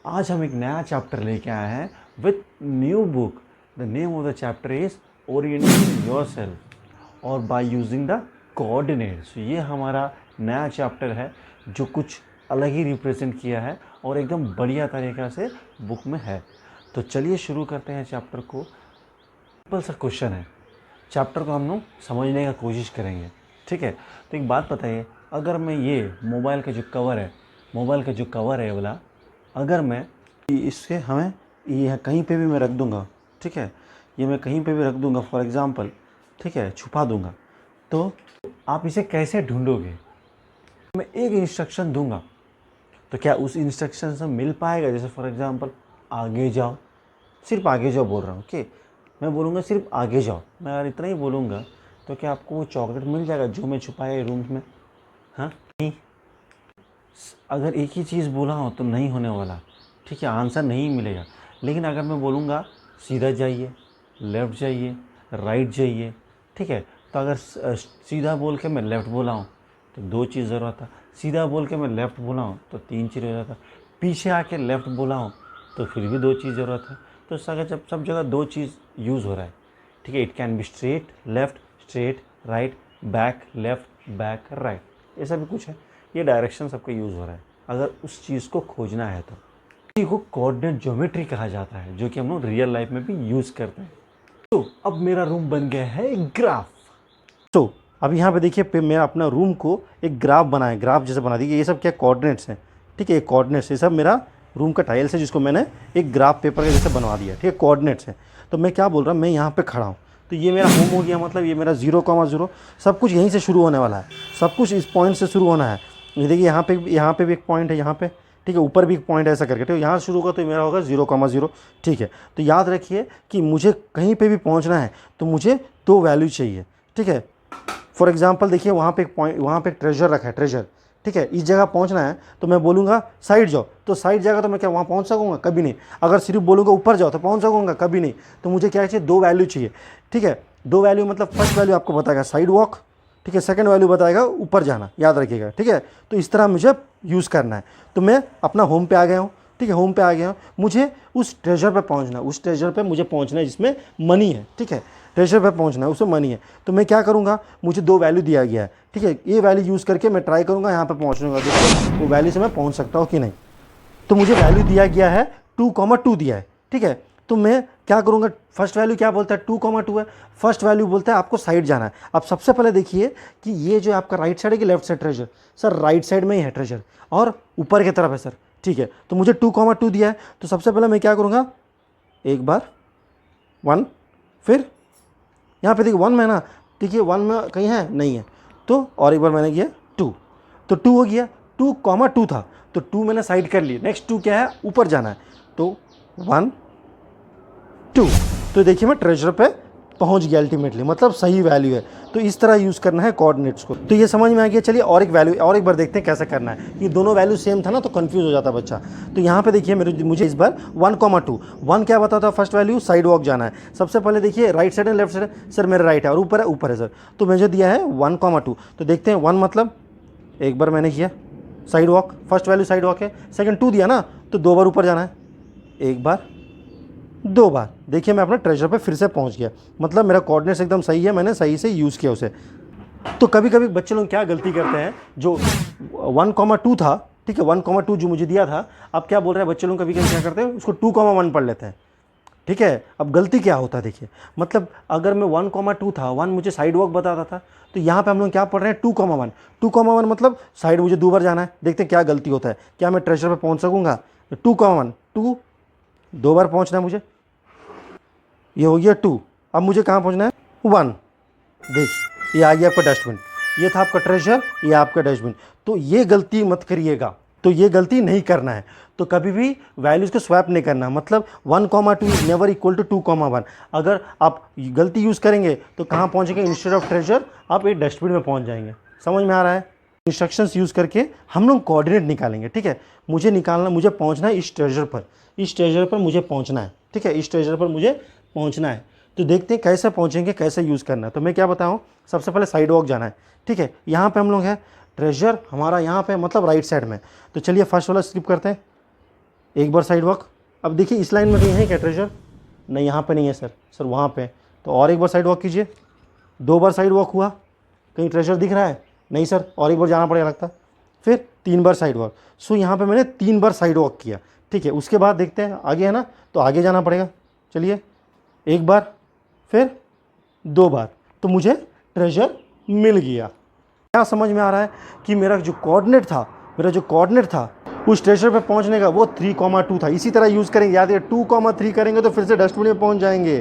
आज हम एक नया चैप्टर लेके आए हैं with new book. The name of the chapter is orienting yourself और बाय यूजिंग द कोऑर्डिनेट्स। ये हमारा नया चैप्टर है जो कुछ अलग ही रिप्रेजेंट किया है और एकदम बढ़िया तरीक़ा से बुक में है। तो चलिए शुरू करते हैं चैप्टर को। सिंपल सा क्वेश्चन है, चैप्टर को हम लोग समझने का कोशिश करेंगे, ठीक है। तो एक बात बताइए, अगर मैं ये मोबाइल का जो कवर है वाला, अगर मैं इससे हमें ये कहीं पे भी मैं रख दूंगा, ठीक है, ये मैं कहीं पे भी रख दूंगा फॉर एग्ज़ाम्पल, ठीक है, छुपा दूंगा, तो आप इसे कैसे ढूंढोगे? मैं एक इंस्ट्रक्शन दूंगा तो क्या उस इंस्ट्रक्शन से मिल पाएगा? जैसे फॉर एग्ज़ाम्पल आगे जाओ, सिर्फ आगे जाओ बोल रहा हूँ, ओके, मैं बोलूँगा सिर्फ आगे जाओ, मैं अगर इतना ही बोलूँगा तो क्या आपको वो चॉकलेट मिल जाएगा जो मैं छुपाया रूम में? हाँ, नहीं। अगर एक ही चीज़ बोला हो तो नहीं होने वाला, ठीक है, आंसर नहीं मिलेगा। लेकिन अगर मैं बोलूँगा सीधा जाइए, लेफ़्ट जाइए, राइट जाइए, ठीक है, तो अगर सीधा बोल के मैं लेफ़्ट बोला हूँ तो 2 चीज़ ज़रूरत है, सीधा बोल के मैं लेफ़्ट बोला हूँ तो 3 चीज़ ज़रूरत है, पीछे आके लेफ़्ट बोला हूँ तो फिर भी 2 चीज़ ज़रूरत है। तो जब सब जगह 2 चीज़ यूज़ हो रहा है, ठीक है, it can be straight left, straight right, back left, back right, ऐसा भी कुछ है। ये डायरेक्शन सबका यूज़ हो रहा है अगर उस चीज़ को खोजना है तो। इसी को कोऑर्डिनेट ज्योमेट्री कहा जाता है, जो कि हम लोग रियल लाइफ में भी यूज़ करते हैं। तो अब मेरा रूम बन गया है एक ग्राफ। तो अब यहाँ पे देखिए, मैं अपना रूम को एक ग्राफ बनाया, ग्राफ जैसे बना दिया। ये सब क्या कोऑर्डिनेट्स हैं, ठीक है, ये कोऑर्डिनेट्स, ये सब मेरा रूम का टाइल्स है जिसको मैंने एक ग्राफ पेपर के जैसे बनवा दिया, ठीक है, कोऑर्डिनेट्स है। तो मैं क्या बोल रहा हूँ, मैं यहाँ पे खड़ा हूँ तो ये मेरा होम हो गया, मतलब ये मेरा 0,0 सब कुछ यहीं से शुरू होने वाला है, सब कुछ इस पॉइंट से शुरू होना है। ये देखिए यहाँ पे भी एक पॉइंट है, यहाँ पे, ठीक है, ऊपर भी एक पॉइंट है, ऐसा करके, ठीक है, यहाँ शुरू होगा तो मेरा होगा 0,0, ठीक है। तो याद रखिए कि मुझे कहीं पे भी पहुँचना है तो मुझे 2 वैल्यू चाहिए, ठीक है। फॉर एग्जांपल देखिए, वहाँ पे एक पॉइंट, वहाँ पे एक ट्रेजर रखा है, ट्रेजर, ठीक है, इस जगह पहुँचना है तो मैं बोलूँगा साइड जाओ, तो साइड जाएगा तो मैं क्या वहाँ पहुँच सकूँगा? कभी नहीं। अगर सिर्फ बोलूँगा ऊपर जाओ तो पहुँच सकूँगा? कभी नहीं। तो मुझे क्या चाहिए? 2 वैल्यू चाहिए, ठीक है। 2 वैल्यू मतलब फर्स्ट वैल्यू आपको बताएगा साइड वॉक, ठीक है, सेकंड वैल्यू बताएगा ऊपर जाना, याद रखिएगा, ठीक है। तो इस तरह मुझे यूज़ करना है। तो मैं अपना होम पे आ गया हूँ, ठीक है, होम पे आ गया हूँ, मुझे उस ट्रेजर पे पहुँचना है, उस ट्रेजर पे मुझे पहुँचना है जिसमें मनी है, ठीक है, ट्रेजर पे पहुँचना है, उसमें मनी है। तो मैं क्या करूँगा, मुझे 2 वैल्यू दिया गया है, ठीक है, ये वैल्यू यूज़ करके मैं ट्राई करूँगा यहाँ पे पहुँचने का, देखो वो वैल्यू से मैं पहुँच सकता हूँ कि नहीं। तो मुझे वैल्यू दिया गया है 2,2 दिया है, ठीक है। तो मैं क्या करूँगा, फर्स्ट वैल्यू क्या बोलता है? 2,2 है। फर्स्ट वैल्यू बोलता है आपको साइड जाना है। अब सबसे पहले देखिए कि ये जो आपका राइट साइड है कि left side treasure? Sir right side में ही है ट्रेजर और ऊपर की तरफ है सर, ठीक है। तो मुझे 2,2 दिया है, तो सबसे पहले मैं क्या करूँगा, एक बार 1, फिर यहाँ पे देखिए 1 में ना, देखिए 1 में कहीं है नहीं है, तो और एक बार मैंने किया 2, तो 2 हो गया, 2,2 था तो 2 मैंने साइड कर लिया। नेक्स्ट 2 क्या है? ऊपर जाना है, तो 1 2, तो देखिए मैं ट्रेजर पे पहुंच गया अल्टीमेटली, मतलब सही वैल्यू है। तो इस तरह यूज़ करना है कोऑर्डिनेट्स को। तो ये समझ में आ गया। चलिए और एक वैल्यू और एक बार देखते हैं कैसे करना है। ये दोनों वैल्यू सेम था ना तो कंफ्यूज हो जाता बच्चा। तो यहाँ पे देखिए मुझे इस बार 1,2, 1 क्या बताता है? फर्स्ट वैल्यू साइड वॉक जाना है। सबसे पहले देखिए राइट साइड है लेफ्ट साइड है? सर मेरा राइट है, और ऊपर है सर, तो मुझे दिया है 1,2। तो देखते हैं 1 मतलब एक बार मैंने किया side walk, first value side walk है। सेकंड 2 दिया ना, तो 2 बार ऊपर जाना है, एक बार 2 बार। देखिए मैं अपने ट्रेजर पे फिर से पहुंच गया, मतलब मेरा कोऑर्डिनेट्स एकदम सही है, मैंने सही से यूज़ किया उसे। तो कभी कभी बच्चे लोग क्या गलती करते हैं, जो 1,2 था, ठीक है, 1,2 जो मुझे दिया था, अब क्या बोल रहे हैं बच्चे लोग, कभी कभी क्या करते हैं उसको 2,1 पढ़ लेते हैं, ठीक है। अब गलती क्या होता है देखिए, मतलब अगर मैं 1,2 था, 1 मुझे साइड वॉक बताता था, तो यहाँ पे हम लोग क्या पढ़ रहे हैं 2,1, 2,1 मतलब साइड मुझे 2 बार जाना है। देखते हैं क्या गलती होता है, क्या मैं ट्रेजर पे पहुँच सकूँगा? 2,1 2 2 बार पहुँचना है मुझे, ये हो गया 2। अब मुझे कहाँ पहुँचना है? 1। देखिए ये आ गया आपका डस्टबिन, ये था आपका ट्रेजर, ये आपका डस्टबिन। तो ये गलती मत करिएगा, तो ये गलती नहीं करना है। तो कभी भी वैल्यूज़ को स्वैप नहीं करना, मतलब 1,2 इज नेवर इक्वल टू 2,1। अगर आप गलती यूज़ करेंगे तो कहाँ पहुँचेंगे? इंस्टेड ऑफ ट्रेजर आप एक डस्टबिन में पहुँच जाएंगे। समझ में आ रहा है? इंस्ट्रक्शंस यूज़ करके हम लोग कोऑर्डिनेट निकालेंगे, ठीक है। मुझे पहुँचना है इस ट्रेजर पर, इस ट्रेजर पर मुझे पहुँचना है, ठीक है, इस ट्रेजर पर मुझे पहुँचना है। तो देखते हैं कैसे पहुँचेंगे, कैसे यूज़ करना है। तो मैं क्या बताऊँ, सबसे पहले साइड वॉक जाना है, ठीक है। यहाँ पे हम लोग हैं, ट्रेजर हमारा यहाँ पे मतलब राइट साइड में। तो चलिए फर्स्ट वाला स्किप करते हैं, एक बार साइड वॉक। अब देखिए इस लाइन में कहीं है क्या ट्रेजर? नहीं, यहाँ पे नहीं है सर वहाँ पे है। तो और एक बार साइड वॉक कीजिए। 2 बार साइड वॉक हुआ, कहीं ट्रेजर दिख रहा है? नहीं सर, और एक बार जाना पड़ेगा लगता है। फिर 3 बार साइड वॉक। सो यहाँ पे मैंने 3 बार साइड वॉक किया, ठीक है। उसके बाद देखते हैं आगे है ना, तो आगे जाना पड़ेगा। चलिए, 1 बार, फिर 2 बार, तो मुझे ट्रेजर मिल गया। क्या समझ में आ रहा है कि मेरा जो कोऑर्डिनेट था उस ट्रेजर पे पहुंचने का वो 3,2 था। इसी तरह यूज़ करेंगे, याद है 2,3 करेंगे तो फिर से डस्टबिन में पहुंच जाएंगे।